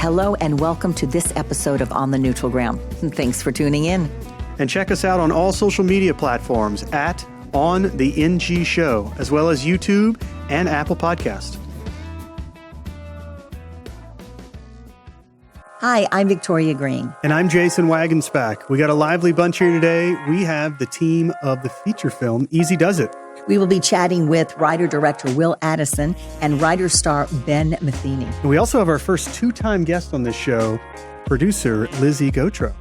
Hello and welcome to this episode of On the Neutral Ground. Thanks for tuning in. And check us out on all social media platforms at On the NG Show, as well as YouTube and Apple Podcast. Hi, I'm Victoria Green. And I'm Jason Wagensback. We got a lively bunch here today. We have the team of the feature film, Easy Does It. We will be chatting with writer-director Will Addison and writer-star Ben Methany. And we also have our first two-time guest on this show, producer Lizzie Guitreau.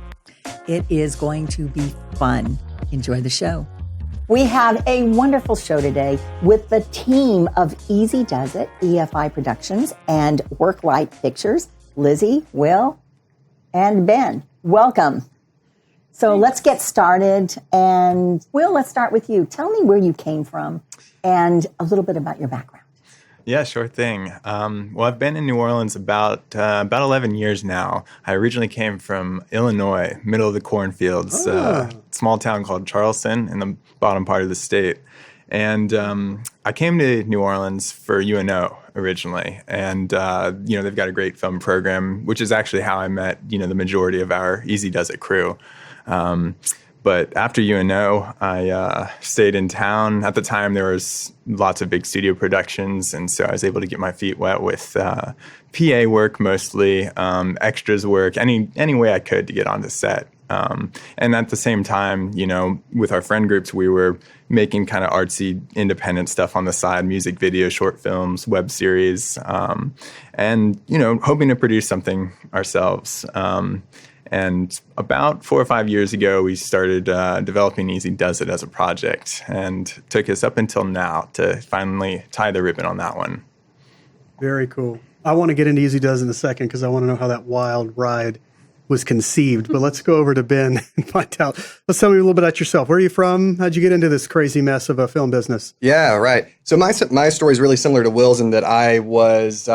It is going to be fun. Enjoy the show. We have a wonderful show today with the team of Easy Does It, EFI Productions, and Worklight Pictures, Lizzie, Will, and Ben. Welcome. So let's get started. And Will, let's start with you. Tell me where you came from and a little bit about your background. Yeah, sure thing. Well, I've been in New Orleans about 11 years now. I originally came from Illinois, middle of the cornfields, small town called Charleston in the bottom part of the state. And I came to New Orleans for UNO originally. And, they've got a great film program, which is actually how I met, the majority of our Easy Does It crew. But after UNO, I stayed in town. At the time, there was lots of big studio productions, and so I was able to get my feet wet with PA work mostly, extras work, any way I could to get onto set. And at the same time, with our friend groups, we were making kind of artsy, independent stuff on the side, music videos, short films, web series, and, hoping to produce something ourselves. And about 4 or 5 years ago, we started developing Easy Does It as a project, and it took us up until now to finally tie the ribbon on that one. Very cool. I want to get into Easy Does in a second because I want to know how that wild ride was conceived. But let's go over to Ben and find out. Let's tell me a little bit about yourself. Where are you from? How'd you get into this crazy mess of a film business? Yeah, right. So my story is really similar to Will's in that I was...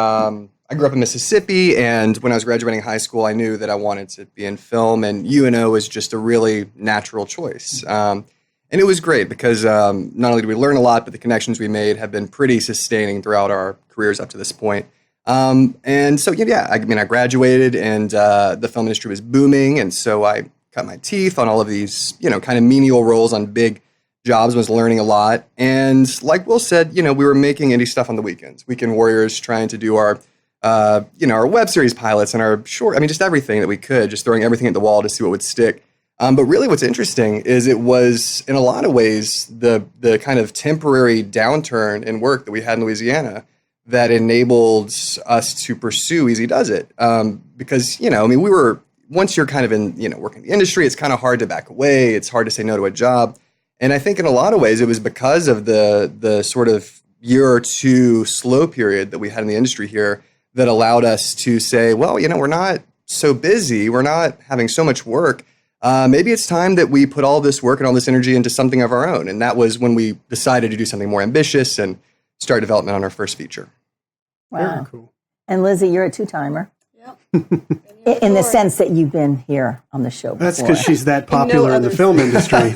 I grew up in Mississippi, and when I was graduating high school, I knew that I wanted to be in film, and UNO was just a really natural choice. And it was great because not only did we learn a lot, but the connections we made have been pretty sustaining throughout our careers up to this point. And so, I graduated, and the film industry was booming, and so I cut my teeth on all of these, kind of menial roles on big jobs, was learning a lot. And like Will said, we were making indie stuff on the weekends, Weekend Warriors, trying to do our web series pilots and our short, just everything that we could, just throwing everything at the wall to see what would stick. But really what's interesting is it was, in a lot of ways, the kind of temporary downturn in work that we had in Louisiana that enabled us to pursue Easy Does It. Because, we were, once you're kind of in, working in the industry, it's kind of hard to back away. It's hard to say no to a job. And I think in a lot of ways, it was because of the sort of year or two slow period that we had in the industry here that allowed us to say, well, we're not so busy. We're not having so much work. Maybe it's time that we put all this work and all this energy into something of our own. And that was when we decided to do something more ambitious and start development on our first feature. Wow. Very cool. And Lizzie, you're a two-timer. Yep. In the sense that you've been here on the show before. That's because she's that popular in the film industry.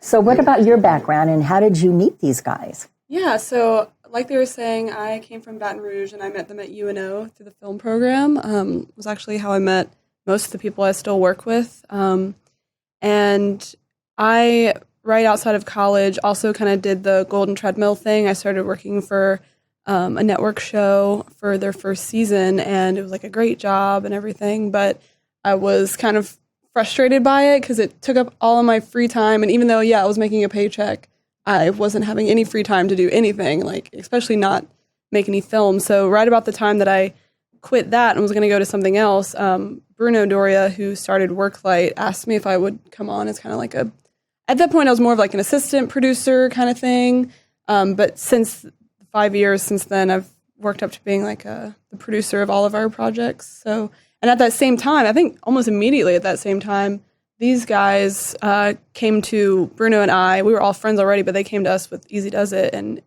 So what about your background, and how did you meet these guys? Yeah, so like they were saying, I came from Baton Rouge, and I met them at UNO through the film program. It was actually how I met most of the people I still work with. And I, right outside of college, also kind of did the Golden Treadmill thing. I started working for a network show for their first season, and it was like a great job and everything, but I was kind of frustrated by it because it took up all of my free time. And even though, I was making a paycheck, I wasn't having any free time to do anything, especially not make any films. So right about the time that I quit that and was going to go to something else, Bruno Doria, who started Worklight, asked me if I would come on as kind of at that point I was more of an assistant producer kind of thing. But since 5 years since then, I've worked up to being the producer of all of our projects. So, and at that same time, I think almost immediately at that same time, these guys came to Bruno and I. We were all friends already, but they came to us with Easy Does It. And,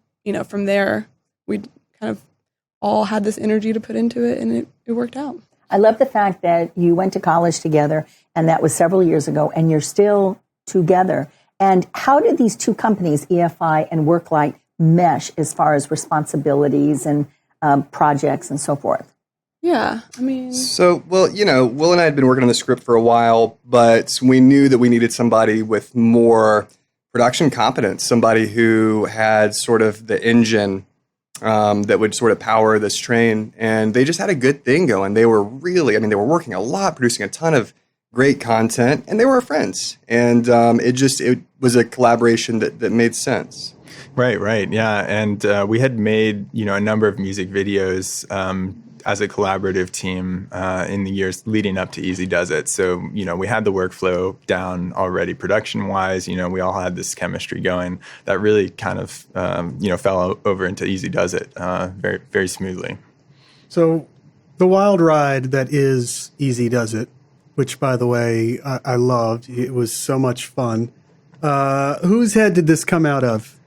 from there, we kind of all had this energy to put into it, and it worked out. I love the fact that you went to college together, and that was several years ago, and you're still together. And how did these two companies, EFI and Worklight, mesh as far as responsibilities and projects and so forth? Yeah, I mean, So, well, Will and I had been working on the script for a while, but we knew that we needed somebody with more production competence, somebody who had sort of the engine that would sort of power this train. And they just had a good thing going. They were they were working a lot, producing a ton of great content, and they were our friends. And it was a collaboration that made sense. Right, yeah. And we had made, a number of music videos as a collaborative team in the years leading up to Easy Does It. So, we had the workflow down already production-wise. We all had this chemistry going that really kind of, fell over into Easy Does It very, very smoothly. So the wild ride that is Easy Does It, which, by the way, I loved. It was so much fun. Whose head did this come out of?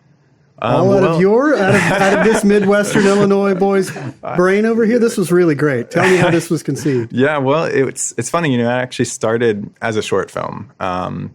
Out of this Midwestern Illinois boy's brain over here? This was really great. Tell me how this was conceived. Yeah, well, it's funny. I actually started as a short film. And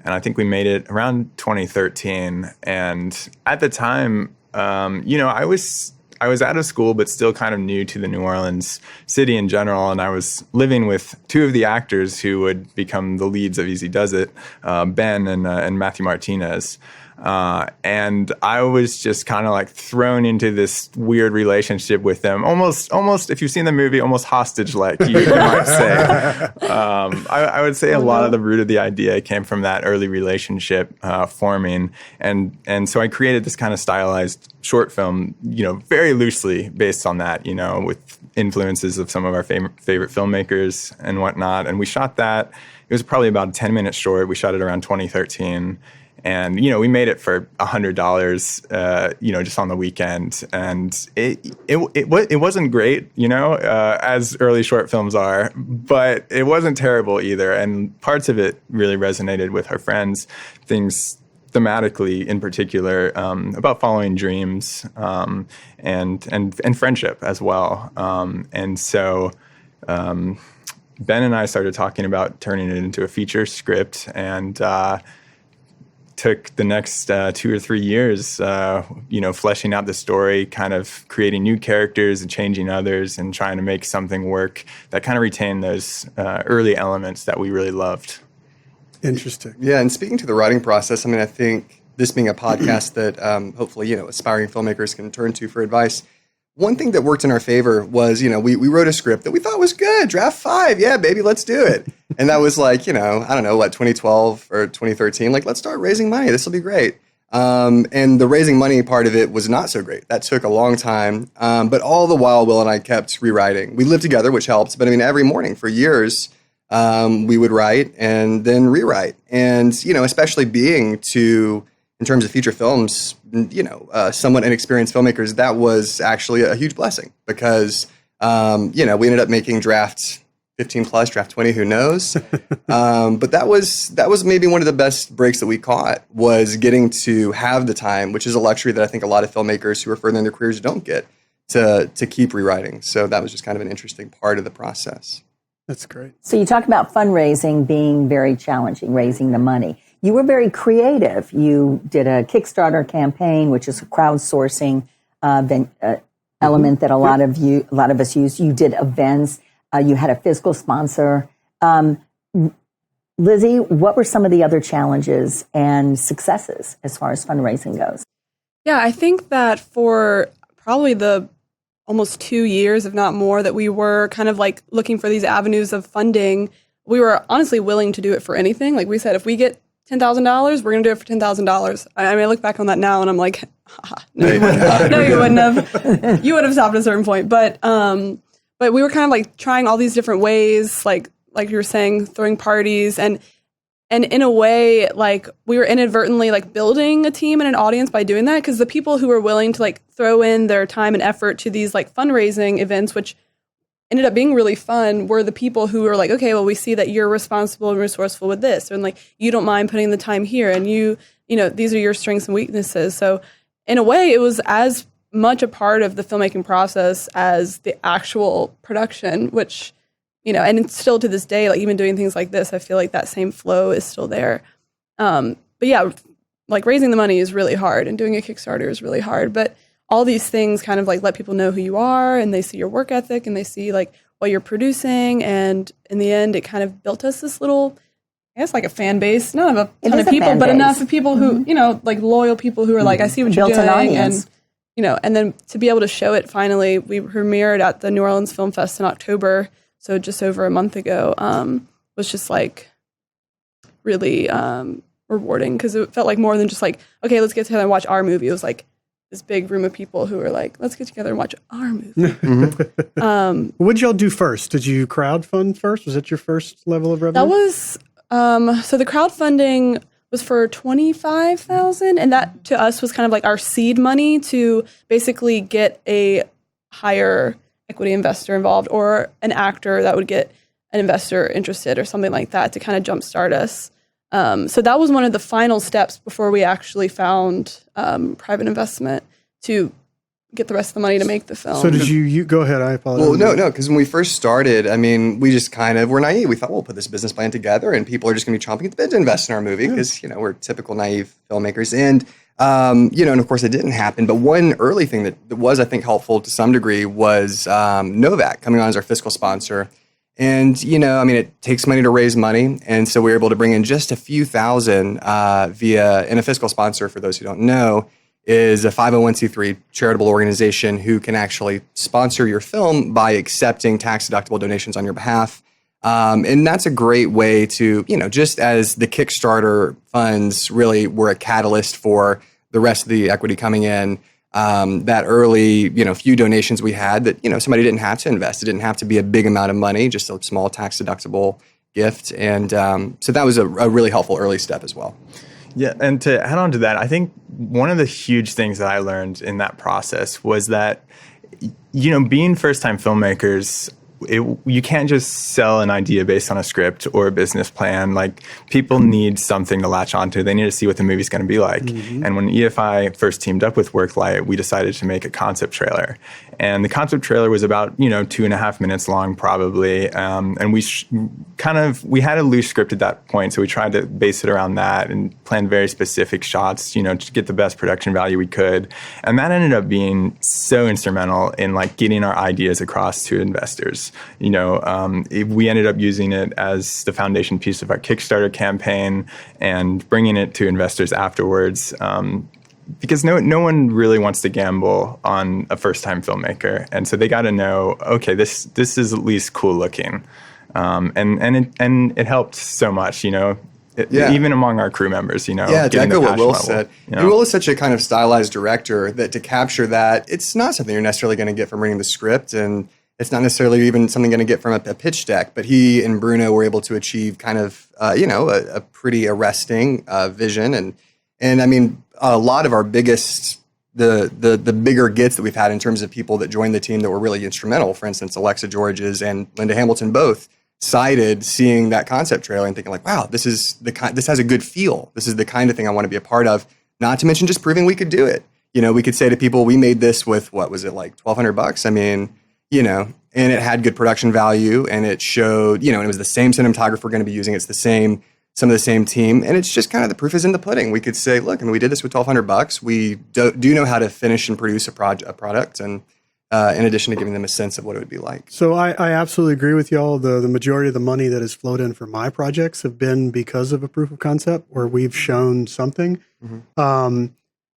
I think we made it around 2013. And at the time, I was out of school, but still kind of new to the New Orleans city in general. And I was living with two of the actors who would become the leads of Easy Does It, Ben and Matthew Martinez. And I was just kind of like thrown into this weird relationship with them, almost, if you've seen the movie, almost hostage-like, you might say. I would say a lot of the root of the idea came from that early relationship forming. And so I created this kind of stylized short film, very loosely based on that, with influences of some of our favorite filmmakers and whatnot. And we shot that. It was probably about a 10-minute short. We shot it around 2013. And, we made it for $100, just on the weekend. And it wasn't great, as early short films are, but it wasn't terrible either. And parts of it really resonated with our friends, things thematically in particular, about following dreams, and friendship as well. And so Ben and I started talking about turning it into a feature script, and took the next 2 or 3 years, fleshing out the story, kind of creating new characters and changing others and trying to make something work that kind of retained those early elements that we really loved. Interesting. Yeah, and speaking to the writing process, I think this being a podcast that hopefully, aspiring filmmakers can turn to for advice, one thing that worked in our favor was, we wrote a script that we thought was good. Draft 5. Yeah, baby, let's do it. And that was like, I don't know, 2012 or 2013. Like, let's start raising money. This will be great. And the raising money part of it was not so great. That took a long time. But all the while, Will and I kept rewriting. We lived together, which helped. But every morning for years, we would write and then rewrite. And, especially being in terms of feature films, somewhat inexperienced filmmakers, that was actually a huge blessing because, we ended up making draft 15 plus, draft 20, who knows? But that was maybe one of the best breaks that we caught, was getting to have the time, which is a luxury that I think a lot of filmmakers who are further in their careers don't get, to keep rewriting. So that was just kind of an interesting part of the process. That's great. So you talk about fundraising being very challenging, raising the money. You were very creative. You did a Kickstarter campaign, which is a crowdsourcing element that a lot of us use. You did events. You had a physical sponsor. Lizzie, what were some of the other challenges and successes as far as fundraising goes? Yeah, I think that for probably the almost 2 years, if not more, that we were kind of like looking for these avenues of funding, we were honestly willing to do it for anything. Like we said, if we get $10,000, we're going to do it for $10,000. I look back on that now and I'm like, no, you wouldn't have. You would have stopped at a certain point. But we were kind of like trying all these different ways, like you were saying, throwing parties and in a way, like we were inadvertently like building a team and an audience by doing that, because the people who were willing to like throw in their time and effort to these like fundraising events, which ended up being really fun, were the people who were like, okay, well, we see that you're responsible and resourceful with this, and like you don't mind putting the time here, and you know these are your strengths and weaknesses. So in a way, it was as much a part of the filmmaking process as the actual production, which, and it's still to this day, like even doing things like this, I feel like that same flow is still there. But yeah, like raising the money is really hard and doing a Kickstarter is really hard. But all these things kind of like let people know who you are, and they see your work ethic, and they see like what you're producing. And in the end, it kind of built us this little, I guess, like a fan base, not of a ton of people, but enough of people who, you know, like loyal people who are like, I see what you're Built an doing. audience. And, you know, and then to be able to show it finally, we premiered at the New Orleans Film Fest in October, so just over a month ago, was just like really rewarding, because it felt like more than just like, okay, let's get together and watch our movie. It was like this big room of people who were like, let's get together and watch our movie. What did y'all do first? Did you crowdfund first? Was that your first level of revenue? That was, so the crowdfunding was for $25,000, and that to us was kind of like our seed money to basically get a higher equity investor involved, or an actor that would get an investor interested or something like that to kind of jumpstart us. So that was one of the final steps before we actually found private investment to get the rest of the money to make the film. So did you go ahead? I apologize. Well, no, because when we first started, I mean, we just kind of were naive. We thought, we'll put this business plan together, and people are just going to be chomping at the bit to invest in our movie, because, you know, we're typical naive filmmakers. And, you know, and of course it didn't happen. But one early thing that was, I think, helpful to some degree was Novak coming on as our fiscal sponsor. And, you know, I mean, it takes money to raise money. And so we were able to bring in just a few thousand and a fiscal sponsor, for those who don't know, is a 501c3 charitable organization who can actually sponsor your film by accepting tax-deductible donations on your behalf. And that's a great way to, you know, just as the Kickstarter funds really were a catalyst for the rest of the equity coming in, that early, you know, few donations we had that, you know, somebody didn't have to invest. It didn't have to be a big amount of money, just a small tax-deductible gift. And so that was a really helpful early step as well. Yeah, and to add on to that, I think one of the huge things that I learned in that process was that, you know, being first-time filmmakers, you can't just sell an idea based on a script or a business plan. Like, people need something to latch onto. They need to see what the movie's going to be like. And when EFI first teamed up with Worklight, we decided to make a concept trailer. And the concept trailer was about, you know, 2.5 minutes long, probably. And we had a loose script at that point, so we tried to base it around that and plan very specific shots, you know, to get the best production value we could. And that ended up being so instrumental in like getting our ideas across to investors. You know, we ended up using it as the foundation piece of our Kickstarter campaign and bringing it to investors afterwards. Because no one really wants to gamble on a first-time filmmaker, and so they got to know, okay, this is at least cool looking, and it helped so much, you know, even among our crew members, you know. Yeah, to echo what Will said, you know? And Will is such a kind of stylized director that to capture that, it's not something you're necessarily going to get from reading the script, and it's not necessarily even something going to get from a pitch deck. But he and Bruno were able to achieve kind of, you know, a pretty arresting vision, and I mean, a lot of our biggest, the bigger gets that we've had in terms of people that joined the team that were really instrumental. For instance, Alexa Georges and Linda Hamilton both cited seeing that concept trailer and thinking like, wow, this has a good feel. This is the kind of thing I want to be a part of. Not to mention just proving we could do it. You know, we could say to people, we made this with, what was it, like $1,200? I mean, you know, and it had good production value, and it showed, you know, and it was the same cinematographer going to be using. It's some of the same team, and it's just kind of the proof is in the pudding. We could say, look, I mean, we did this with $1,200. We do know how to finish and produce a product, and in addition to giving them a sense of what it would be like. So I absolutely agree with y'all. The majority of the money that has flowed in for my projects have been because of a proof of concept where we've shown something.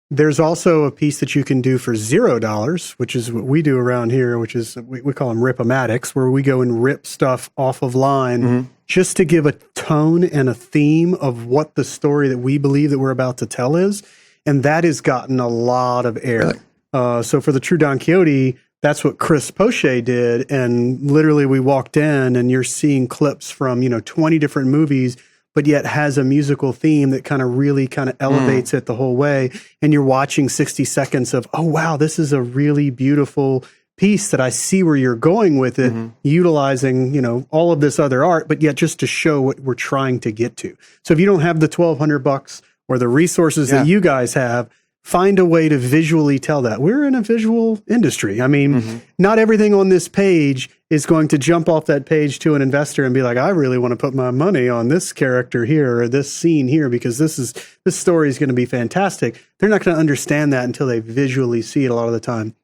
There's also a piece that you can do for $0, which is what we do around here, which is we call them rip-o-matics, where we go and rip stuff off of line just to give a tone and a theme of what the story that we believe that we're about to tell is. And that has gotten a lot of air. Really? So for the True Don Quixote, that's what Chris Poche did. And literally we walked in and you're seeing clips from, 20 different movies, but yet has a musical theme that kind of really kind of elevates it the whole way. And you're watching 60 seconds of, oh, wow, this is a really beautiful piece that I see where you're going with it, utilizing, all of this other art, but yet just to show what we're trying to get to. So if you don't have the $1,200 or the resources that you guys have, find a way to visually tell that. We're in a visual industry. I mean, not everything on this page is going to jump off that page to an investor and be like, I really want to put my money on this character here or this scene here because this story is going to be fantastic. They're not going to understand that until they visually see it a lot of the time.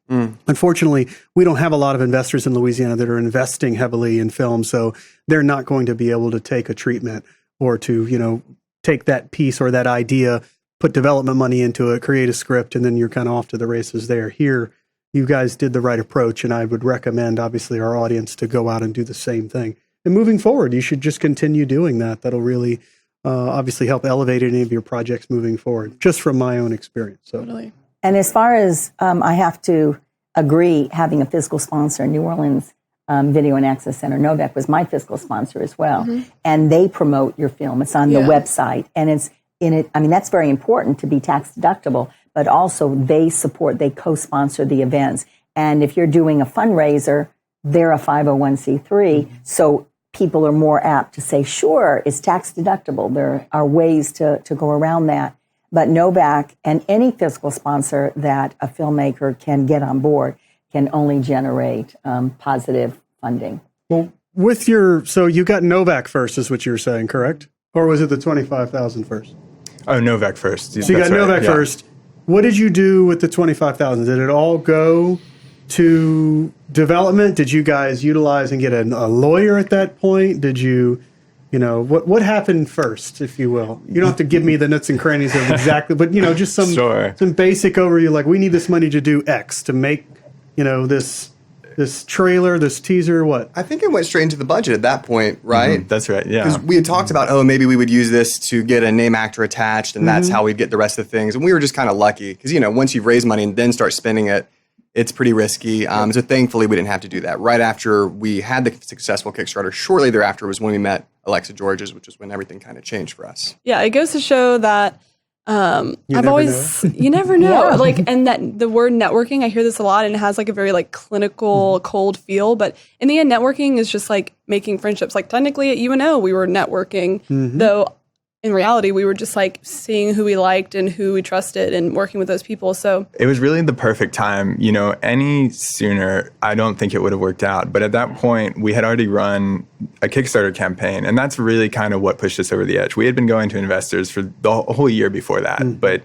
Unfortunately, we don't have a lot of investors in Louisiana that are investing heavily in film, so they're not going to be able to take a treatment or to, take that piece or that idea, put development money into it, create a script, and then you're kind of off to the races there. Here, you guys did the right approach, and I would recommend, obviously, our audience to go out and do the same thing. And moving forward, you should just continue doing that. That'll really, obviously, help elevate any of your projects moving forward, just from my own experience. So. Totally. And as far as I have to agree, having a fiscal sponsor in New Orleans Video and Access Center, Novak was my fiscal sponsor as well. And they promote your film. It's on the website, and it's in it. I mean, that's very important to be tax deductible. But also they co-sponsor the events. And if you're doing a fundraiser, they're a 501c3. So people are more apt to say, sure, it's tax deductible. There are ways to go around that. But Novak and any fiscal sponsor that a filmmaker can get on board can only generate positive funding. Well, so you got Novak first is what you were saying, correct? Or was it the $25,000 first? Oh, Novak first. So you got Novak first. What did you do with the $25,000? Did it all go to development? Did you guys utilize and get a lawyer at that point? Did you, what happened first, if you will? You don't have to give me the nuts and crannies of exactly, but just some basic overview. Like, we need this money to do X to make, this trailer, this teaser. What? I think it went straight into the budget at that point, right? That's right. Yeah. Because we had talked about, maybe we would use this to get a name actor attached, and that's how we'd get the rest of the things. And we were just kind of lucky because, once you've raised money and then start spending it, it's pretty risky. So thankfully, we didn't have to do that. Right after we had the successful Kickstarter, shortly thereafter was when we met Alexa Georges, which is when everything kind of changed for us. Yeah, it goes to show that you never know. And that the word networking, I hear this a lot, and it has a very clinical, cold feel. But in the end, networking is just making friendships. Technically at UNO, we were networking, though in reality, we were just seeing who we liked and who we trusted and working with those people. So it was really the perfect time. Any sooner, I don't think it would have worked out. But at that point, we had already run a Kickstarter campaign, and that's really kind of what pushed us over the edge. We had been going to investors for the whole year before that, but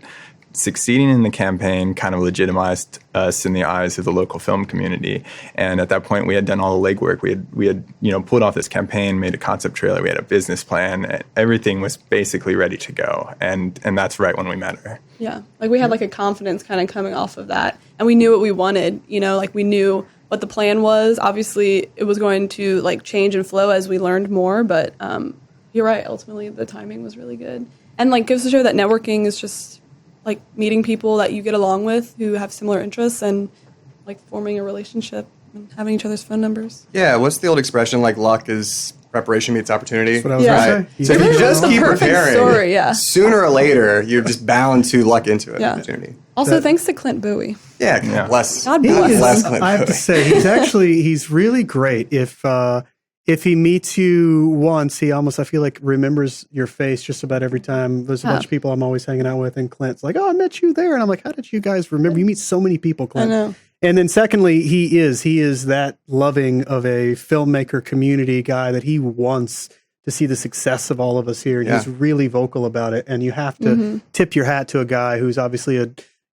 succeeding in the campaign kind of legitimized us in the eyes of the local film community. And at that point, we had done all the legwork. We had pulled off this campaign, made a concept trailer, we had a business plan. Everything was basically ready to go. And that's right when we met her. Yeah, we had a confidence kind of coming off of that, and we knew what we wanted. We knew what the plan was. Obviously, it was going to change and flow as we learned more. But you're right. Ultimately, the timing was really good, and goes to show that networking is just meeting people that you get along with who have similar interests and forming a relationship and having each other's phone numbers. Yeah, what's the old expression? Luck is preparation meets opportunity. That's what I was going to say. So if you just keep preparing, story, sooner or later, you're just bound to luck into an opportunity. Also, thanks to Clint Bowie. Yeah, bless. God bless. Clint I have to say, he's really great. If he meets you once, he almost, I feel remembers your face just about every time. There's a bunch of people I'm always hanging out with, and Clint's like, oh, I met you there. And I'm like, how did you guys remember? You meet so many people, Clint. I know. And then secondly, he is that loving of a filmmaker community guy that he wants to see the success of all of us here. And he's really vocal about it. And you have to tip your hat to a guy who's obviously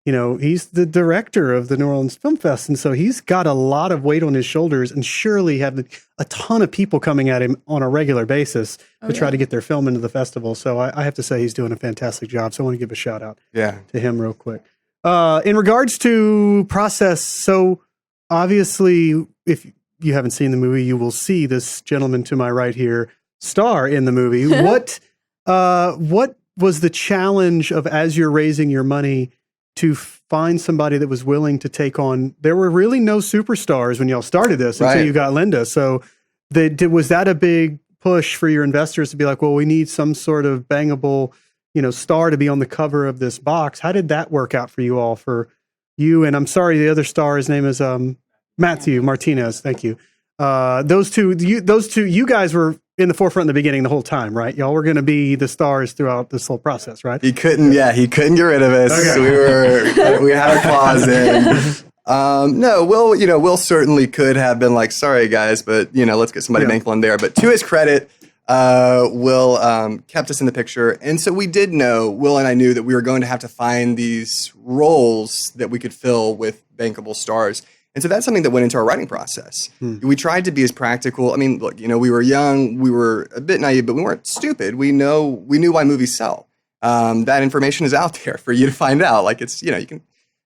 he's the director of the New Orleans Film Fest. And so he's got a lot of weight on his shoulders, and surely have a ton of people coming at him on a regular basis to try to get their film into the festival. So I have to say he's doing a fantastic job. So I want to give a shout out to him real quick. In regards to process, so obviously, if you haven't seen the movie, you will see this gentleman to my right here star in the movie. What was the challenge of, as you're raising your money, to find somebody that was willing to take on? There were really no superstars when y'all started this until you got Linda. So was that a big push for your investors to be like, well, we need some sort of bangable, star to be on the cover of this box? How did that work out for you all? For you, and I'm sorry, the other star, his name is Matthew Martinez. Thank you. Those two, you guys were in the forefront in the beginning the whole time, right? Y'all were going to be the stars throughout this whole process, right? He couldn't get rid of us. Okay. We had our claws in. No, Will certainly could have been like, sorry guys, but let's get somebody bankable in there. But to his credit, Will kept us in the picture. And so we did know, Will and I knew that we were going to have to find these roles that we could fill with bankable stars. And so that's something that went into our writing process. We tried to be as practical. I mean, look, we were young, we were a bit naive, but we weren't stupid. We knew why movies sell. That information is out there for you to find out. Like you can.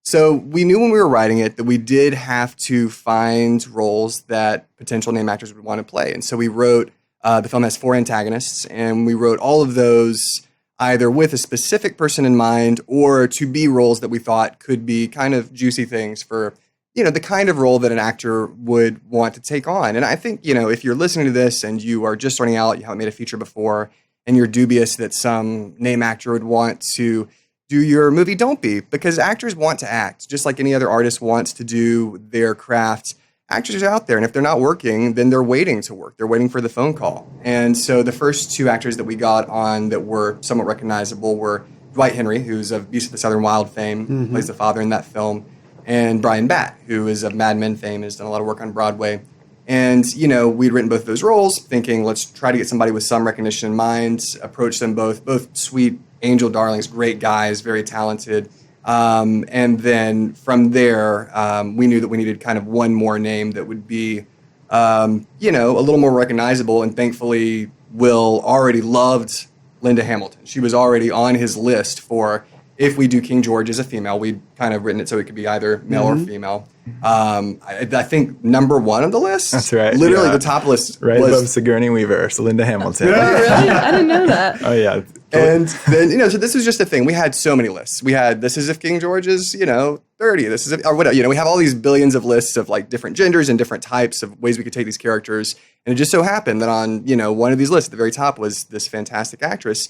So we knew when we were writing it that we did have to find roles that potential name actors would want to play. And so we wrote, the film has 4 antagonists, and we wrote all of those either with a specific person in mind or to be roles that we thought could be kind of juicy things for, the kind of role that an actor would want to take on. And I think, if you're listening to this and you are just starting out, you haven't made a feature before, and you're dubious that some name actor would want to do your movie, don't be, because actors want to act just like any other artist wants to do their craft. Actors are out there, and if they're not working, then they're waiting to work. They're waiting for the phone call. And so the first 2 actors that we got on that were somewhat recognizable were Dwight Henry, who's of Beast of the Southern Wild fame, plays the father in that film, and Brian Batt, who is of Mad Men fame, has done a lot of work on Broadway. And, we'd written both of those roles, thinking, let's try to get somebody with some recognition in mind, approach them both sweet angel darlings, great guys, very talented. And then from there, we knew that we needed kind of one more name that would be, a little more recognizable. And thankfully, Will already loved Linda Hamilton. She was already on his list for, if we do King George as a female, we'd kind of written it so it could be either male or female. I think number 1 on the list. That's right. Literally the top list was above Sigourney Weaver, so Linda Hamilton. Oh, really? I didn't know that. Oh, yeah. And then, so this was just a thing. We had so many lists. We had, this is if King George is, 30. This is, or whatever. We have all these billions of lists of like different genders and different types of ways we could take these characters. And it just so happened that on, one of these lists at the very top was this fantastic actress.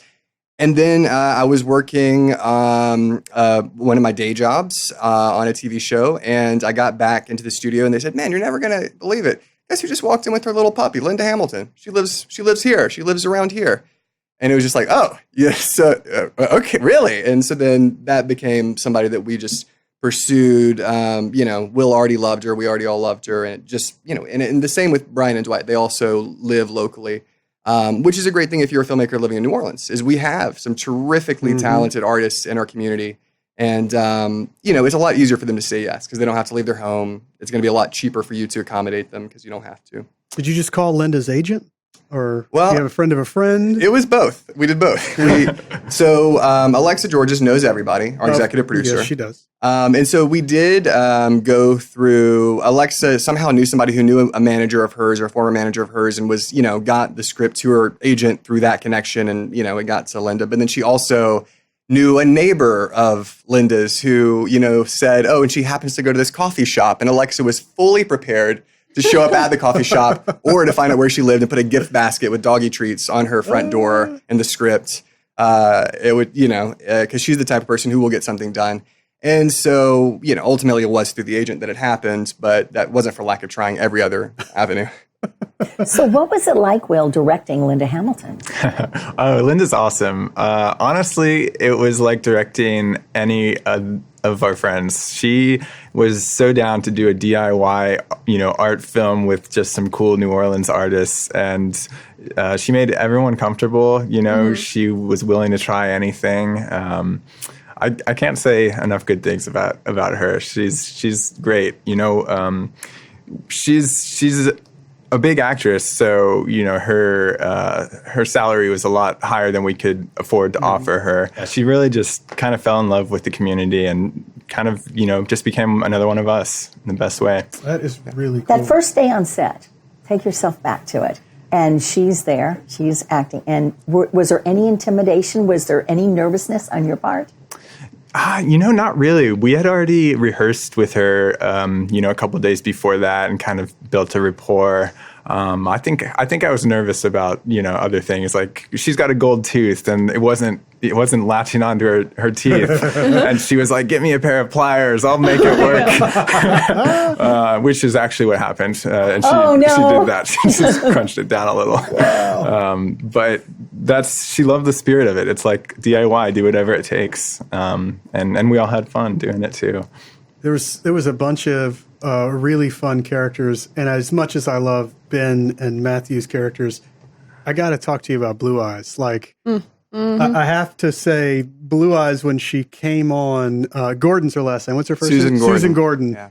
And then I was working one of my day jobs on a TV show, and I got back into the studio, and they said, "Man, you're never gonna believe it. Guess who just walked in with her little puppy, Linda Hamilton? She lives here. She lives around here." And it was just like, "Oh, yes, okay, really?" And so then that became somebody that we just pursued. Will already loved her. We already all loved her, and it just and the same with Brian and Dwight. They also live locally. Which is a great thing if you're a filmmaker living in New Orleans, is we have some terrifically talented artists in our community. And, it's a lot easier for them to say yes because they don't have to leave their home. It's going to be a lot cheaper for you to accommodate them because you don't have to. Did you just call Linda's agent? Or well, do you have a friend of a friend? It was both. We did both. So Alexa Georges knows everybody, our executive producer. Yes, she does. And so we did go through, Alexa somehow knew somebody who knew a manager of hers or a former manager of hers and was, got the script to her agent through that connection and, it got to Linda. But then she also knew a neighbor of Linda's who, said, oh, and she happens to go to this coffee shop. And Alexa was fully prepared to show up at the coffee shop or to find out where she lived and put a gift basket with doggy treats on her front door in the script. It would, because she's the type of person who will get something done. And so, ultimately it was through the agent that it happened, but that wasn't for lack of trying every other avenue. So what was it like, Will, directing Linda Hamilton? Oh, Linda's awesome. Honestly, it was like directing any of our friends. She was so down to do a DIY, art film with just some cool New Orleans artists. And she made everyone comfortable. She was willing to try anything. I can't say enough good things about her. She's great. She's a big actress, so her salary was a lot higher than we could afford to offer her. She really just kind of fell in love with the community and kind of just became another one of us in the best way. That is really cool. That first day on set, take yourself back to it. And she's there, she's acting. And was there any intimidation? Was there any nervousness on your part? Not really. We had already rehearsed with her, a couple of days before that and kind of built a rapport. I think I was nervous about, other things. Like she's got a gold tooth and it wasn't latching onto her teeth. And she was like, "Get me a pair of pliers. I'll make it work." Which is actually what happened. And she did that. She just crunched it down a little. Wow. But she loved the spirit of it. It's like DIY, do whatever it takes. And we all had fun doing it too. There was a bunch of really fun characters, and as much as I love Ben and Matthew's characters, I got to talk to you about Blue Eyes. Like, I have to say, Blue Eyes, when she came on, Gordon's her last name. What's her first name? Susan Gordon. Yeah.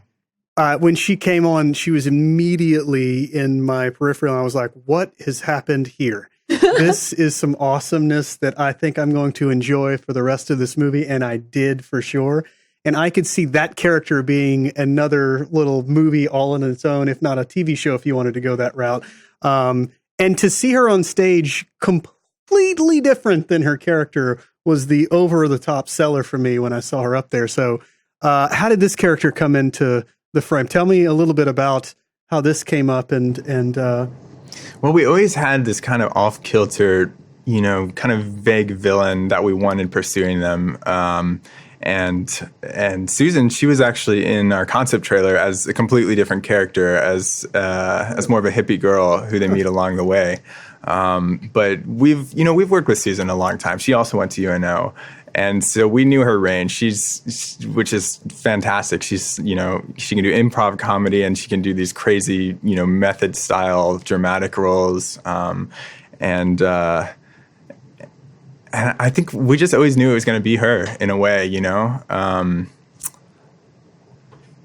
When she came on, she was immediately in my peripheral. And I was like, what has happened here? This is some awesomeness that I think I'm going to enjoy for the rest of this movie. And I did for sure. And I could see that character being another little movie all on its own, if not a TV show, if you wanted to go that route. And to see her on stage completely different than her character was the over-the-top seller for me when I saw her up there. So how did this character come into the frame? Tell me a little bit about how this came up. Well, we always had this kind of off-kilter, kind of vague villain that we wanted pursuing them. And Susan, she was actually in our concept trailer as a completely different character, as more of a hippie girl who they meet along the way. But we've worked with Susan a long time. She also went to UNO. And so we knew her range, which is fantastic. She can do improv comedy, and she can do these crazy, method style dramatic roles. And I think we just always knew it was going to be her in a way, And I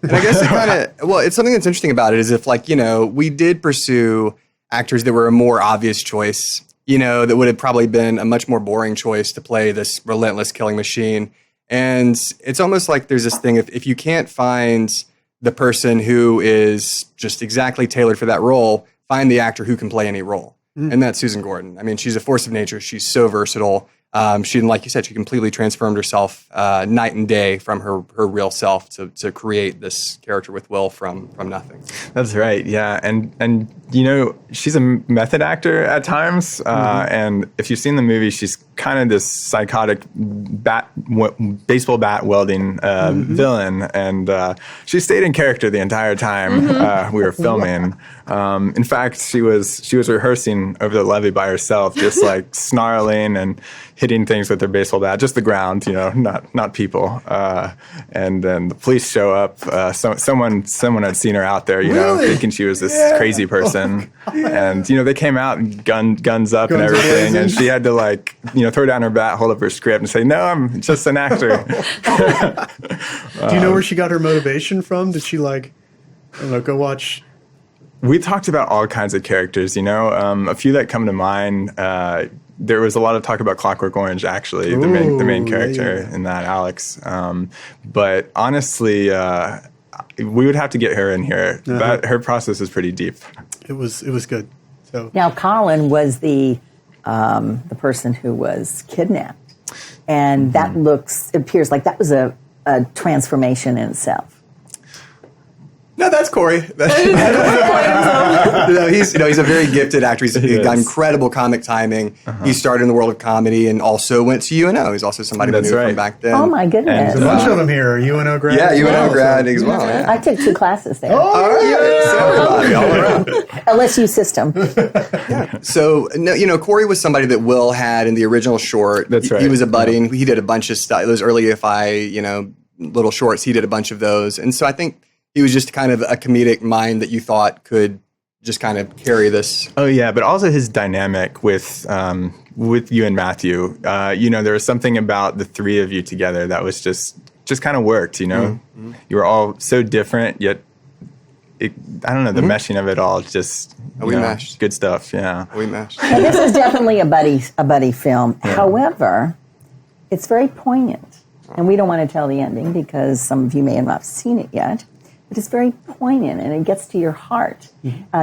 guess it's something that's interesting about it is if we did pursue actors that were a more obvious choice, that would have probably been a much more boring choice to play this relentless killing machine. And it's almost like there's this thing, if you can't find the person who is just exactly tailored for that role, find the actor who can play any role. And that's Susan Gordon. I mean, she's a force of nature. She's so versatile. Like you said, she completely transformed herself night and day from her real self to create this character with Will from nothing. That's right, yeah. And she's a method actor at times. And if you've seen the movie, she's kind of this psychotic baseball bat welding villain. And she stayed in character the entire time we were filming. In fact, she was rehearsing over the levee by herself, just like snarling and hitting things with their baseball bat, just the ground, not people. And then the police show up. Someone had seen her out there, thinking she was this crazy person. And they came out and guns up and everything, and she had to throw down her bat, hold up her script, and say, "No, I'm just an actor." Do you know where she got her motivation from? Did she go watch? We talked about all kinds of characters, a few that come to mind. There was a lot of talk about Clockwork Orange, actually, the main character in that, Alex. But honestly, we would have to get her in here. Her process is pretty deep. It was good. So now, Colin was the person who was kidnapped, and that appears like that was a transformation in itself. No, that's Corey. He's a very gifted actor. He's got incredible comic timing. He started in the world of comedy and also went to UNO. He's also somebody we knew from back then. Oh my goodness! There's a bunch of them here. UNO grad. Yeah, UNO grad as well. Yeah. I took 2 classes there. Everybody all around. LSU system. So, Corey was somebody that Will had in the original short. That's right. He was a budding. He did a bunch of stuff. Those early EFI, little shorts. He did a bunch of those, and so I think he was just kind of a comedic mind that you thought could just kind of carry this. Oh yeah, but also his dynamic with you and Matthew. There was something about the three of you together that was just kind of worked. You were all so different, yet the meshing of it all just we meshed. Good stuff. Yeah, we meshed. And this is definitely a buddy film. Yeah. However, it's very poignant, and we don't want to tell the ending because some of you may have not seen it yet. But it's very poignant, and it gets to your heart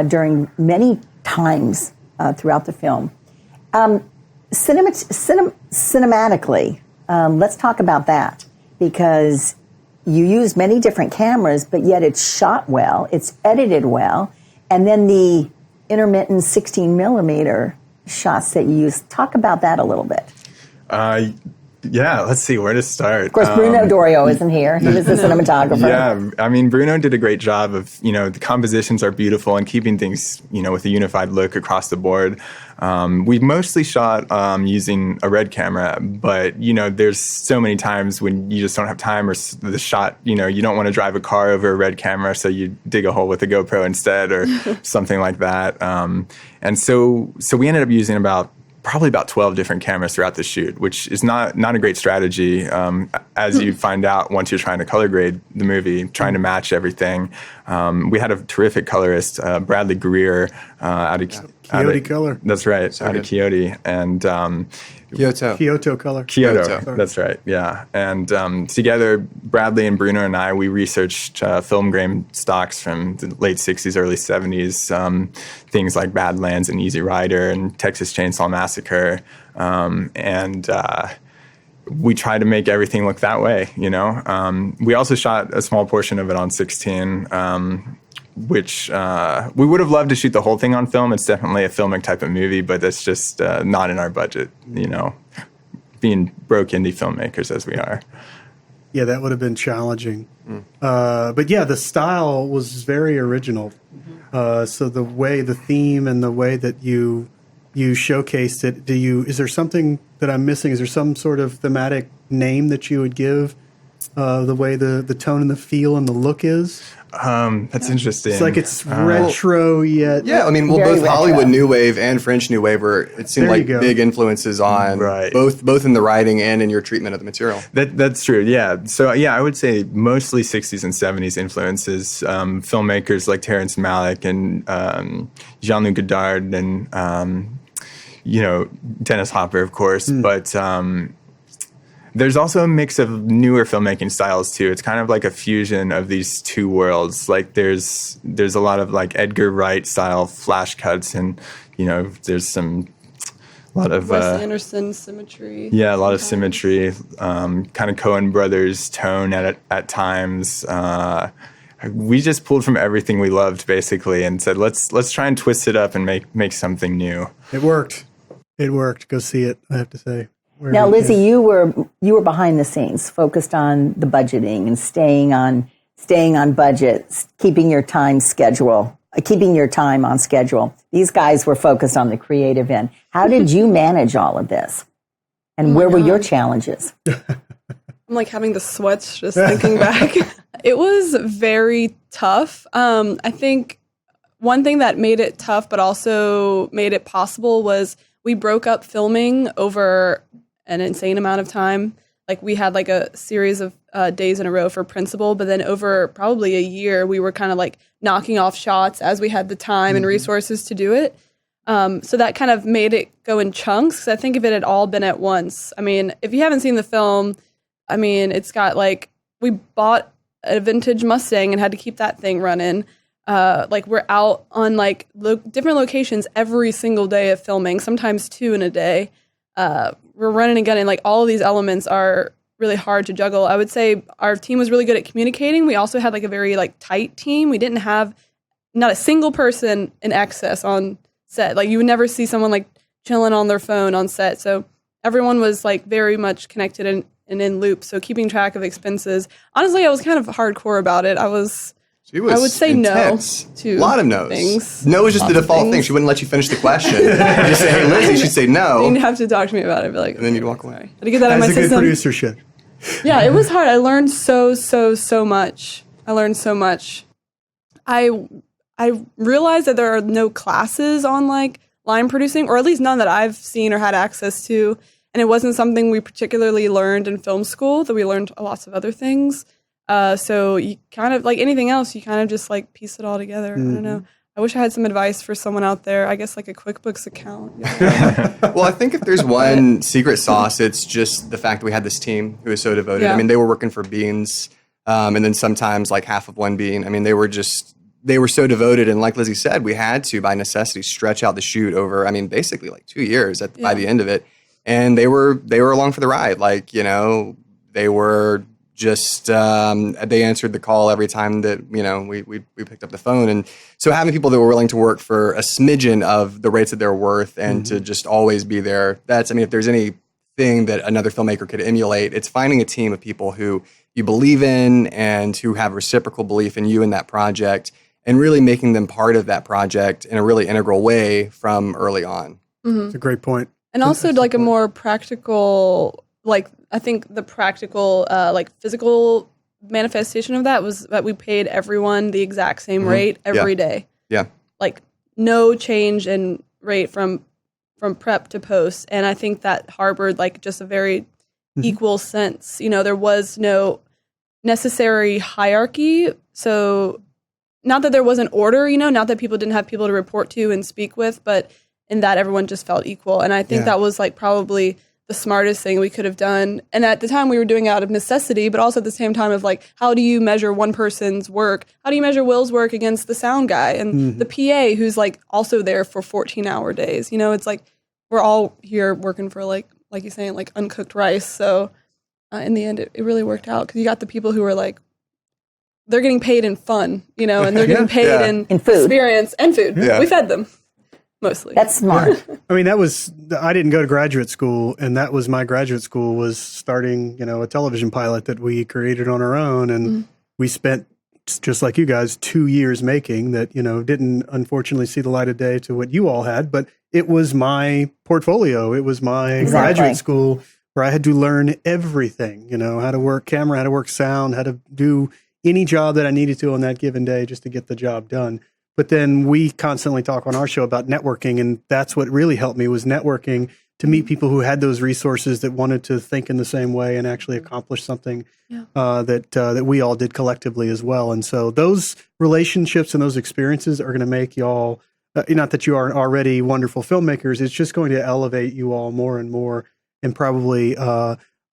during many times throughout the film. Cinematically, let's talk about that, because you use many different cameras, but yet it's shot well, it's edited well, and then the intermittent 16 millimeter shots that you use. Talk about that a little bit. Yeah, let's see where to start. Of course, Bruno Dorio isn't here. He was the cinematographer. Yeah, I mean, Bruno did a great job of, the compositions are beautiful and keeping things, with a unified look across the board. We mostly shot using a red camera, but, there's so many times when you just don't have time, or the shot, you don't want to drive a car over a red camera, so you dig a hole with a GoPro instead, or something like that. And so we ended up using probably about 12 different cameras throughout the shoot, which is not a great strategy, as you find out once you're trying to color grade the movie, trying to match everything. We had a terrific colorist, Bradley Greer, out of Coyote Color. That's right, So out good. of Coyote. And Kyoto Color. Kyoto, that's right, yeah. And together, Bradley and Bruno and I, we researched film grain stocks from the late 60s, early 70s, things like Badlands and Easy Rider and Texas Chainsaw Massacre. And we tried to make everything look that way, We also shot a small portion of it on 16, which we would have loved to shoot the whole thing on film. It's definitely a filmic type of movie, but that's just not in our budget, being broke indie filmmakers as we are. Yeah, that would have been challenging. But yeah, the style was very original. So the theme and the way that you showcased it, is there something that I'm missing? Is there some sort of thematic name that you would give the way the tone and the feel and the look is? That's interesting. It's like it's retro yet. Yeah, I mean, Very both retro. Hollywood New Wave and French New Wave it seemed There you like go. big influences on Right. both in the writing and in your treatment of the material. That's true, yeah. So, yeah, I would say mostly 60s and 70s influences. Filmmakers like Terrence Malick and Jean-Luc Godard and, Dennis Hopper, of course. But there's also a mix of newer filmmaking styles, too. It's kind of like a fusion of these two worlds. Like, there's a lot of, like, Edgar Wright-style flash cuts, and, there's a lot of Wes Anderson symmetry. yeah, a lot of sometimes. symmetry, kind of Coen Brothers tone at times. We just pulled from everything we loved, basically, and said, let's try and twist it up and make something new. It worked. Go see it, I have to say. Now, Lizzie, you were behind the scenes, focused on the budgeting and staying on budget, keeping your time on schedule. These guys were focused on the creative end. How did you manage all of this? And where were your challenges? I'm like having the sweats just thinking back. It was very tough. I think one thing that made it tough but also made it possible was we broke up filming over an insane amount of time. Like, we had like a series of days in a row for principal, but then over probably a year, we were kind of like knocking off shots as we had the time and resources to do it. So that kind of made it go in chunks. 'Cause I think if it had all been at once, I mean, if you haven't seen the film, I mean, it's got like, we bought a vintage Mustang and had to keep that thing running. Like, we're out on like different locations every single day of filming, sometimes 2 in a day. We're running and gunning. Like, all of these elements are really hard to juggle. I would say our team was really good at communicating. We also had like a very like tight team. We didn't have not a single person in excess on set. Like, you would never see someone like chilling on their phone on set. So everyone was like very much connected and in loop. So keeping track of expenses. Honestly, I was kind of hardcore about it. I would say intense. no to a lot of no's. things. No was just the Lots of default thing. things. She wouldn't let you finish the question. You just say, "Hey, Lizzie," she'd say no. You'd have to talk to me about it. I'd be like, And then okay, you'd walk away. sorry. Had to get that out of As my a good system. producer should. Yeah, it was hard. I learned so much. I learned so much. I realized that there are no classes on like line producing, or at least none that I've seen or had access to. And it wasn't something we particularly learned in film school, though we learned lots of other things. So you kind of, like anything else, you kind of just like piece it all together. I don't know. I wish I had some advice for someone out there. I guess like a QuickBooks account. Well, I think if there's one secret sauce, it's just the fact that we had this team who was so devoted. Yeah. I mean, they were working for beans, and then sometimes like half of one bean. I mean, they were so devoted. And like Lizzie said, we had to, by necessity, stretch out the shoot over, I mean, basically like 2 years by the end of it. And they were along for the ride. Like, they were just, they answered the call every time that, we picked up the phone. And so having people that were willing to work for a smidgen of the rates that they're worth and to just always be there, if there's any thing that another filmmaker could emulate. It's finding a team of people who you believe in and who have reciprocal belief in you in that project, and really making them part of that project in a really integral way from early on. That's a great point. And also like a more practical, like I think the practical, like physical manifestation of that was that we paid everyone the exact same rate every day. Yeah. Like no change in rate from prep to post. And I think that harbored like just a very equal sense. You know, there was no necessary hierarchy. So not that there wasn't order, you know, not that people didn't have people to report to and speak with, but in that everyone just felt equal. And I think that was like probably the smartest thing we could have done. And at the time we were doing it out of necessity, but also at the same time of like, how do you measure one person's work? How do you measure Will's work against the sound guy and the PA who's like also there for 14-hour days? You know, it's like we're all here working for like you're saying, like uncooked rice. So in the end, it really worked out because you got the people who are like, they're getting paid in fun, you know, and they're getting paid in food. Experience and food. Yeah. We fed them. Mostly. That's smart. I mean, I didn't go to graduate school, and that was my graduate school was starting, you know, a television pilot that we created on our own. And we spent, just like you guys, 2 years making that, you know, didn't unfortunately see the light of day to what you all had, but it was my portfolio. It was my graduate school where I had to learn everything, you know, how to work camera, how to work sound, how to do any job that I needed to on that given day just to get the job done. But then we constantly talk on our show about networking, and that's what really helped me was networking to meet people who had those resources that wanted to think in the same way and actually accomplish something that we all did collectively as well. And so those relationships and those experiences are going to make y'all, not that you aren't already wonderful filmmakers, it's just going to elevate you all more and more and probably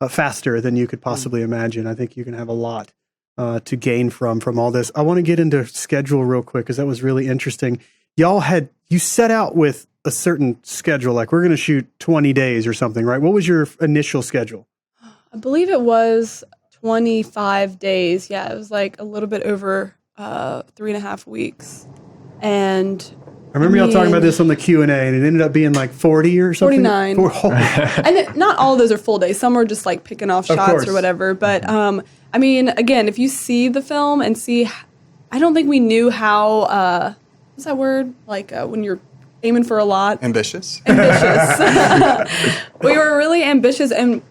faster than you could possibly imagine. I think you can have a lot to gain from all this. I want to get into schedule real quick because that was really interesting. You set out with a certain schedule, like we're going to shoot 20 days or something, right? What was your initial schedule? I believe it was 25 days. Yeah, it was like a little bit over 3.5 weeks. And I remember y'all talking about this on the Q&A, and it ended up being like 40 or something? 49. And not all of those are full days. Some are just like picking off shots or whatever. But I mean, again, if you see the film and see, I don't think we knew how, what's that word? Like when you're aiming for a lot. Ambitious. We were really ambitious and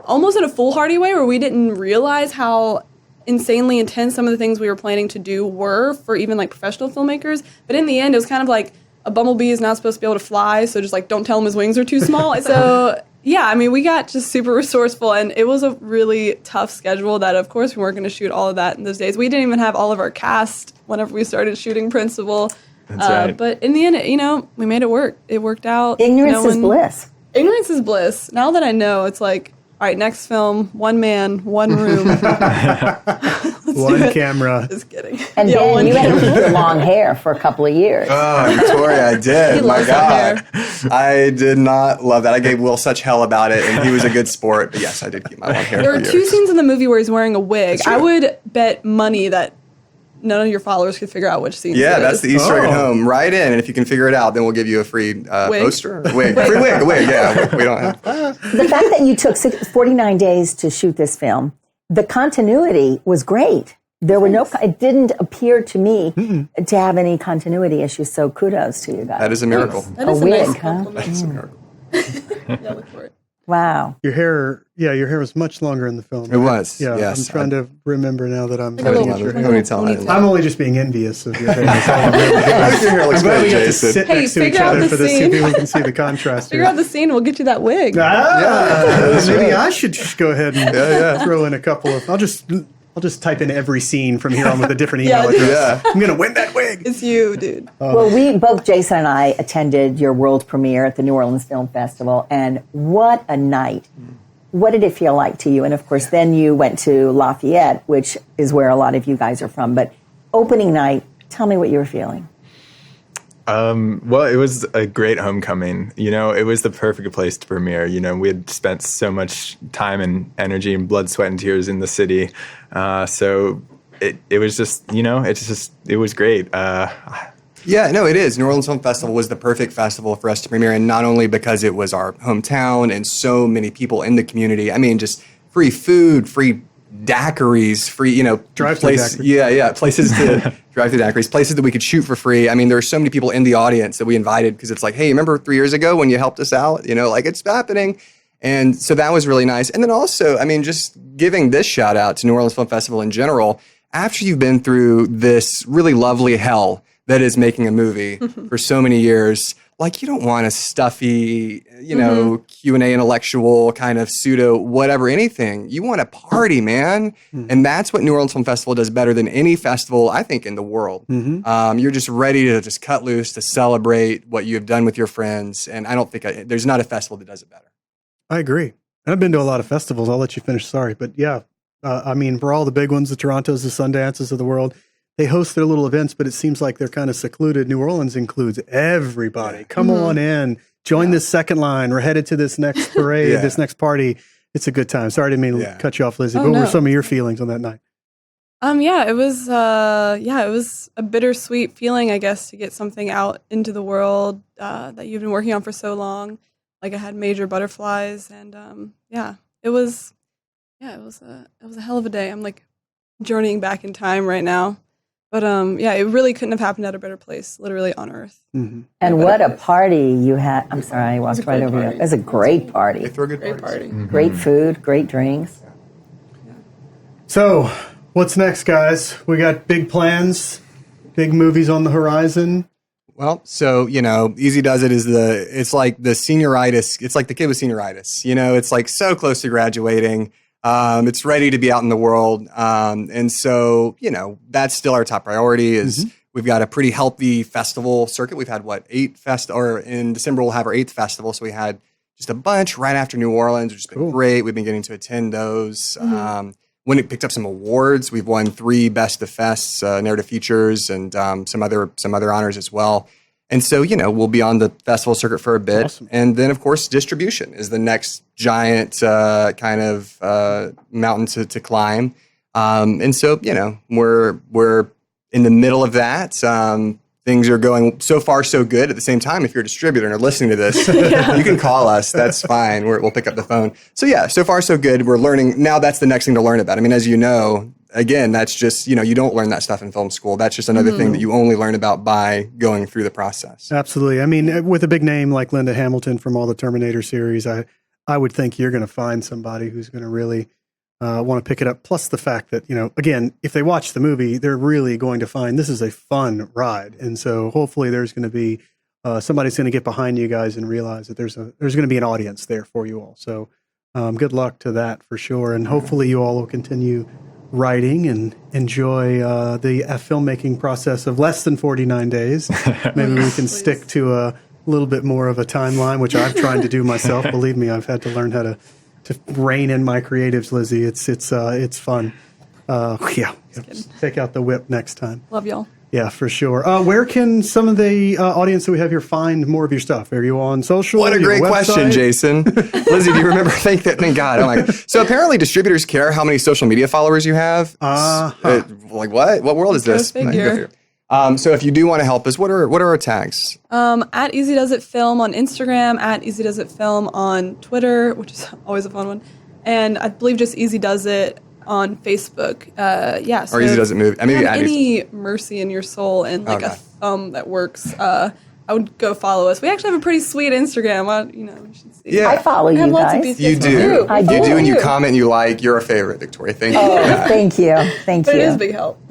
almost in a foolhardy way where we didn't realize how insanely intense some of the things we were planning to do were for even like professional filmmakers. But in the end, it was kind of like a bumblebee is not supposed to be able to fly, so just like don't tell him his wings are too small. So yeah, I mean, we got just super resourceful, and it was a really tough schedule that, of course, we weren't going to shoot all of that in those days. We didn't even have all of our cast whenever we started shooting Principal. That's right. But in the end, you know, we made it work. It worked out. Ignorance is bliss. Ignorance is bliss. Now that I know, it's like, all right, next film, one man, one room. One camera. Just kidding. And Ben, you had to keep your long hair for a couple of years. Oh, Victoria, I did. He My loves that God. hair. I did not love that. I gave Will such hell about it, and he was a good sport. But yes, I did keep my long hair There for were 2 years. scenes in the movie where he's wearing a wig. That's right. I would bet money that none of your followers could figure out which scene Yeah, it that's is. the Easter egg at Oh. home. Write in, and if you can figure it out, then we'll give you a free poster. Wig. Free wig. A wig, yeah. We don't have. The fact that you took 49 days to shoot this film, the continuity was great. There were it didn't appear to me to have any continuity issues, so kudos to you guys. That is a miracle. That is A a nice wig, huh? compliment. That is a miracle. Yeah, look for it. Wow. Your hair was much longer in the film. It was. Yeah, Yes. I'm trying to remember now that I'm Like a little- looking at your like hair. a Let me tell little you. ponytail. I'm only just being envious of your hair. That's all I'm really doing. I think your hair looks I'm glad we great, get to Jason. sit Hey, next to each figure out other the for this so scene. people can see the contrast Figure here. out the scene, we'll get you that wig. Maybe I should just go ahead and throw in a couple of. I'll just type in every scene from here on with a different email Yeah, address. Yeah. I'm gonna win that wig. It's you, dude. Well, both Jason and I attended your world premiere at the New Orleans Film Festival, and what a night. What did it feel like to you? And of course, then you went to Lafayette, which is where a lot of you guys are from. But opening night, tell me what you were feeling. Well, it was a great homecoming. You know, it was the perfect place to premiere. You know, we had spent so much time and energy and blood, sweat, and tears in the city. So it was just, you know, it was great. Yeah, no, it is. New Orleans Film Festival was the perfect festival for us to premiere, and not only because it was our hometown and so many people in the community. I mean, just free food, free daiquiris, free, Drive-through daiquiris. Yeah, places to drive-through daiquiris, places that we could shoot for free. I mean, there are so many people in the audience that we invited because it's like, hey, remember 3 years ago when you helped us out? Like it's happening. And so that was really nice. And then also, I mean, just giving this shout out to New Orleans Film Festival in general, after you've been through this really lovely hell that is making a movie for so many years, like you don't want a stuffy, Q&A intellectual kind of pseudo whatever anything. You want a party, man. And that's what New Orleans Film Festival does better than any festival, I think, in the world. You're just ready to just cut loose, to celebrate what you have done with your friends. And I don't think there's not a festival that does it better. I agree. And I've been to a lot of festivals. I'll let you finish. Sorry. But yeah, I mean, for all the big ones, the Torontos, the Sundances of the world, they host their little events, but it seems like they're kind of secluded. New Orleans includes everybody. Come on in, join this second line. We're headed to this next parade, this next party. It's a good time. Sorry, I didn't mean to cut you off, Lizzie. What were some of your feelings on that night? It was a bittersweet feeling, I guess, to get something out into the world that you've been working on for so long. Like I had major butterflies, and it was a hell of a day. I'm like journeying back in time right now. But it really couldn't have happened at a better place, literally on Earth. And what a party you had. I'm sorry, I walked right over you. It was a great party. They throw a good party. Great food, great drinks. So, what's next, guys? We got big plans, big movies on the horizon. Well, so, Easy Does It it's like the senioritis. It's like the kid with senioritis. It's like so close to graduating. It's ready to be out in the world. And so, that's still our top priority is we've got a pretty healthy festival circuit. We've had or in December we'll have our 8th festival. So we had just a bunch right after New Orleans, which has been great. We've been getting to attend those. When it picked up some awards, we've won 3 Best of Fests, narrative features, and some other honors as well. And so, we'll be on the festival circuit for a bit. Awesome. And then, of course, distribution is the next giant kind of mountain to climb. And so, we're in the middle of that. Things are going so far so good. At the same time, if you're a distributor and are listening to this, you can call us. That's fine. We'll pick up the phone. So, so far so good. We're learning. Now that's the next thing to learn about. I mean, as you know, again, that's just, you don't learn that stuff in film school. That's just another thing that you only learn about by going through the process. Absolutely. I mean, with a big name like Linda Hamilton from all the Terminator series, I would think you're going to find somebody who's going to really want to pick it up. Plus the fact that, again, if they watch the movie, they're really going to find this is a fun ride. And so hopefully there's going to be somebody's going to get behind you guys and realize that there's going to be an audience there for you all. So good luck to that for sure. And hopefully you all will continue writing and enjoy the filmmaking process of less than 49 days. Maybe we can stick to a little bit more of a timeline, which I've tried to do myself. Believe me, I've had to learn how to rein in my creatives, Lizzie. It's fun. Take out the whip next time. Love y'all. Yeah, for sure. Where can some of the audience that we have here find more of your stuff? Are you on social? What a great question, Jason. Lizzie, do you remember? Thank God. I'm like, so apparently distributors care how many social media followers you have. Like what? What world is this? So if you do want to help us, what are our tags? At Easy Does It Film on Instagram, at Easy Does It Film on Twitter, which is always a fun one, and I believe just Easy Does It on Facebook. So or Easy Does It Movie. I mean, any mercy in your soul and like a thumb that works. I would go follow us. We actually have a pretty sweet Instagram. You should see. Yeah. I follow you guys. You do. You do, and you comment, and you like. You're a favorite, Victoria. Thank you. Thank you. But it is a big help.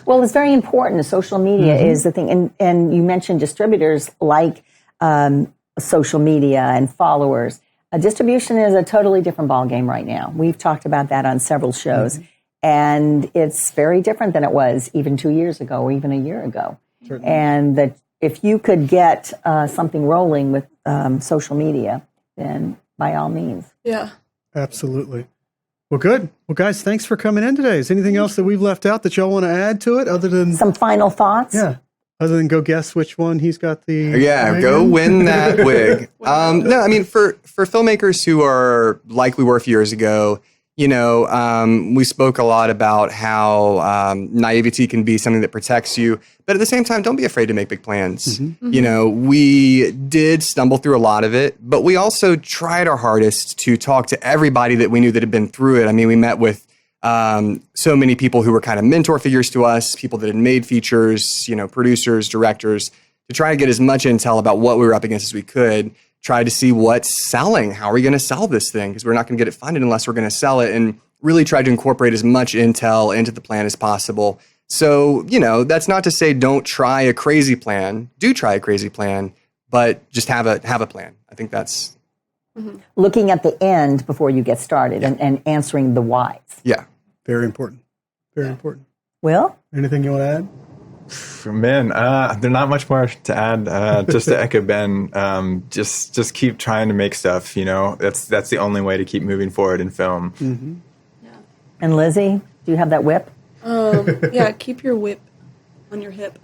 Well, it's very important. Social media is the thing. And you mentioned distributors like social media and followers. Distribution is a totally different ballgame right now. We've talked about that on several shows. And it's very different than it was even 2 years ago or even a year ago. Certainly. And if you could get something rolling with social media, then by all means. Yeah. Absolutely. Well, good. Well, guys, thanks for coming in today. Is anything else that we've left out that y'all want to add to it other than... Some final thoughts? Yeah. Other than go guess which one he's got the... Yeah, go win that wig. No, I mean, for filmmakers who are like we were a few years ago, we spoke a lot about how naivety can be something that protects you, but at the same time, don't be afraid to make big plans. We did stumble through a lot of it, but we also tried our hardest to talk to everybody that we knew that had been through it. I mean, we met with so many people who were kind of mentor figures to us, people that had made features, producers, directors, to try to get as much intel about what we were up against as we could. Try to see what's selling. How are we going to sell this thing? Because we're not going to get it funded unless we're going to sell it, and really try to incorporate as much intel into the plan as possible. So, that's not to say don't try a crazy plan. Do try a crazy plan, but just have a plan. I think that's... Looking at the end before you get started and answering the whys. Yeah. Very important. Very important. Will? Anything you want to add? Man, there's not much more to add. Just to echo Ben, just keep trying to make stuff. That's the only way to keep moving forward in film. Mm-hmm. Yeah. And Lizzie, do you have that whip? Yeah, keep your whip on your hip.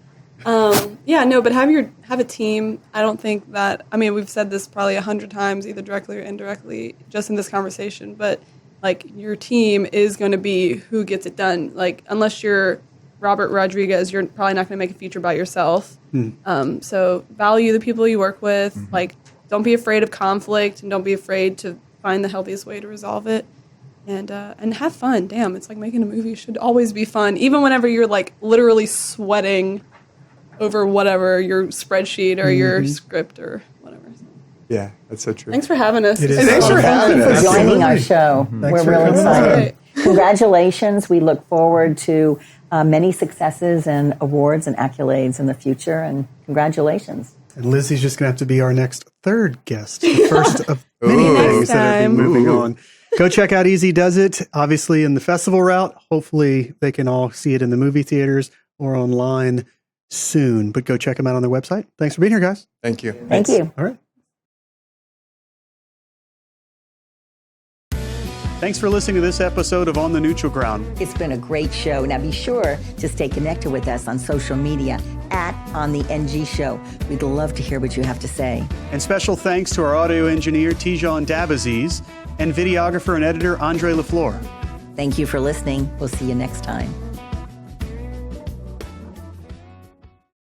But have a team. I don't think that. I mean, we've said this probably 100 times, either directly or indirectly, just in this conversation. But your team is going to be who gets it done. Unless you're Robert Rodriguez, you're probably not going to make a feature by yourself. So value the people you work with. Don't be afraid of conflict, and don't be afraid to find the healthiest way to resolve it. And have fun. Damn, it's like making a movie should always be fun, even whenever you're literally sweating over whatever your spreadsheet or your script or whatever. Yeah, that's so true. Thanks for having us. Thanks for having Thank you us. for joining our show. We're really excited. Congratulations. We look forward to many successes and awards and accolades in the future, and congratulations. And Lizzie's just going to have to be our next third guest, the first of many things that are moving on. Go check out Easy Does It, obviously in the festival route. Hopefully they can all see it in the movie theaters or online soon, but go check them out on their website. Thanks for being here, guys. Thank you. Thank you. All right. Thanks for listening to this episode of On the Neutral Ground. It's been a great show. Now be sure to stay connected with us on social media @On the NG Show. We'd love to hear what you have to say. And special thanks to our audio engineer, Tijan Dabaziz, and videographer and editor, Andre LaFleur. Thank you for listening. We'll see you next time.